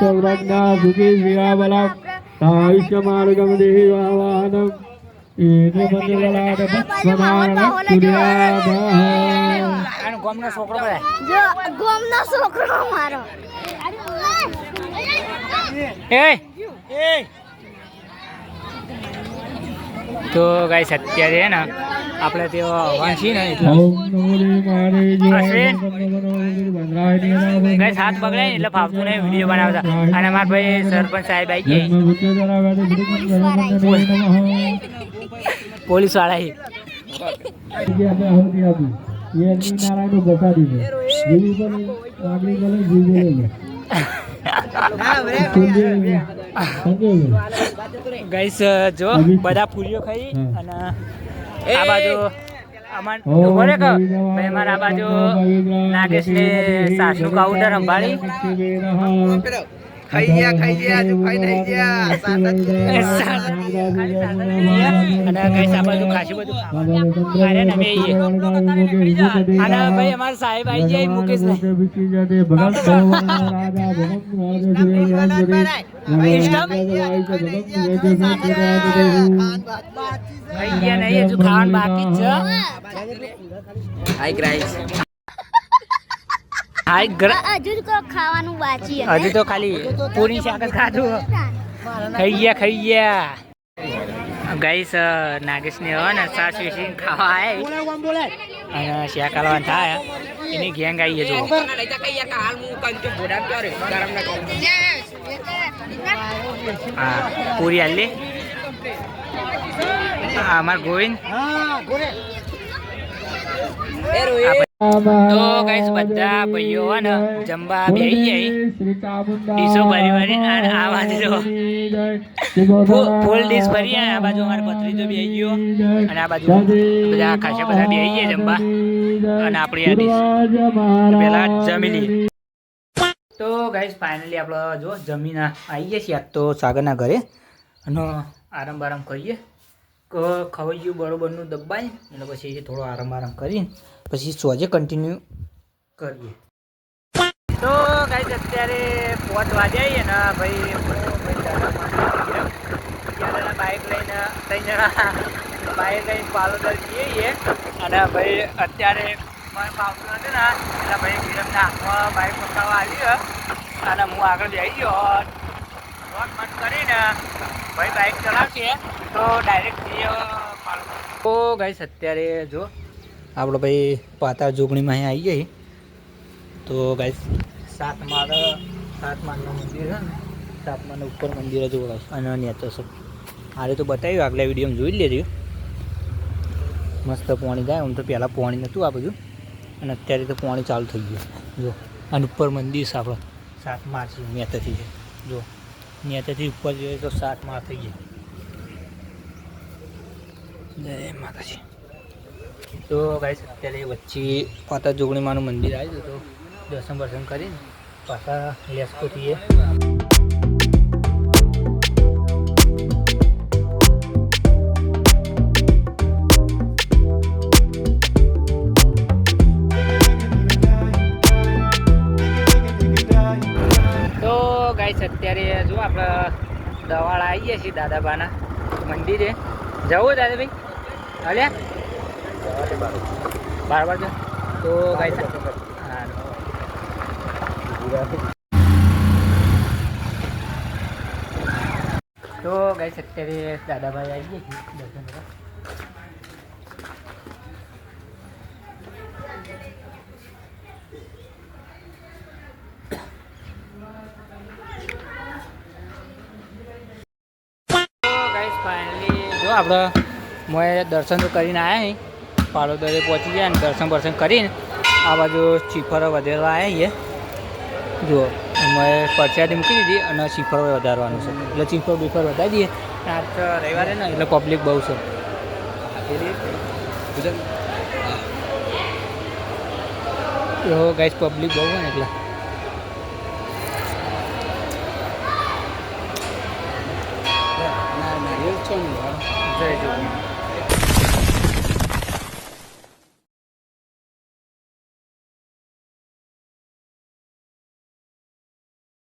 प्रज्ञा सुखी श्रियाबला आयुष्यमार्गम देहि वाहनम इने मंगलाद भस्मनारायण सूर्याद આનો ગોમનો છોકરો બોલે જો ગોમનો છોકરો મારો એ તો ગાઈસ અત્યારે હે ને આપણે તે વાંચી ને એટલે ગાઈસ હાથ પકડાય એટલે ફાવતું નહીં વિડીયો બનાવતા અને મારા ભાઈ સરપંચ સાહેબ આવી ગયા પોલીસ વાળા ये नारायण बता दीजिए जीवी पर आगे चले जीवी ले ગાઈસ જો બધા પૂરીઓ ખાઈ અને આ બાજુ અમાર બોલે કે ભાઈ અમારા આ બાજુ નાગેશ ને સાસુ કાઉન્ટર સંભાળી ખાઈ ગયા જો ખાઈ નહીં ગયા અને ગાઈસ આ બાજુ ખાસી બધું અરે ને મેં અને ભાઈ અમાર સાહેબ આવી જાય મુકેશ ને ખાઈ ગયા નહીં હજુ ખાવાનું બાકી જ છે હાઈ ગાઈસ હજુ તો ખાવાનું બાકી છે હજુ તો ખાલી પૂરી શાક જ ખાધું ખાઈ ગયા ગાઈસ નાગેશ ને હવે ને સાસ વેચીને ખાવા આવ્યા અને શાક હાલવાનું થાય એની ગેંગ આવી છે જો હા પૂરી હાલી અમાર ગોવિંદ તો ગાઈસ બધા ભાઈઓ હે ને જમવા બેહી જાય ડીશો ભરી અને આ બાજુ ફૂલ ડીશ ભરી આ બાજુ અમારો ભત્રીજો બેહી ગયો અને આ બાજુ બધા ખાસા બધા બેહી ગયા જમવા અને આપણી આ ડીશ પહેલા જમી લઈએ તો ગાઈસ ફાઇનલી આપણે જો જમીન આવી ગયા છીએ આજ તો સાગરના ઘરે અને આરામ કરીએ ખવાઈ ગયું બરોબરનું દબાઈ એટલે પછી થોડો આરામ કરીને પછી સોજે કન્ટિન્યુ કરીએ તો ગાઈસ અત્યારે 5 વાગ્યા ને ભાઈ બાઇક લઈને 3 જણા બાઇક લઈને પાલોદર જઈએ અને ભાઈ અત્યારે મને પાવતું નથી ને એટલે ભાઈ વિરમના હાથમાં બાઇક પકડવા આવી અને હું આગળ જઈ ગયો રોડ બંધ કરીને ભાઈ બાઇક ચલાવશે તો ડાયરેક્ટ જઈએ તો ગાઈસ અત્યારે જો આપણે ભાઈ પાતા જોગણીમાં અહીં આવી ગઈ તો ગાઈસ સાત માળનું મંદિર છે ને સાત માળના ઉપર મંદિર જ ઓળખ અને નેચર છે હારે તો બતાવ્યું આગલા વિડીયોમાં જોઈ લેજો મસ્ત પાણી જાય આમ તો પહેલાં પાણી નહોતું આ બધું અને અત્યારે તો પાણી ચાલુ થઈ ગયું જો અને ઉપર મંદિર છે આપણે 7 માળ છે નેતરથી છે જો નેતરથી ઉપર જોઈએ તો 7 માળ થઈ ગયા જય માતાજી તો ગાઈસ અત્યારે વચ્ચે પાતા જોગણીમાનું મંદિર આવ્યું તો દર્શન કરીને પાછા લેસ્કો થઈએ તો ગાઈસ અત્યારે જો આપણે દવાડા આવી ગયા છીએ દાદાબાના મંદિરે જવું દાદાભાઈ હાલ્યા બાર તો ગાઈસ તો ગાઈસ અત્યારે દાદાભાઈ આવી ગયા છે દર્શન કરવા ફાઇનલી જો આપણે મેં દર્શન તો કરીને આવ્યા પાલોદરે પહોંચી ગયા અને દર્શન કરીને આ બાજુ ચીફરો વધારવા આવ્યા છીએ જુઓ મેં પરચાદી મૂકી દીધી અને ચીફરો વધારવાનું છે એટલે ચીફર બીફર વધારી દઈએ આજ રવિવારે ને એટલે પબ્લિક બહુ છે તો ગાઈસ પબ્લિક બહુ હોય ને એટલે જય જોગણી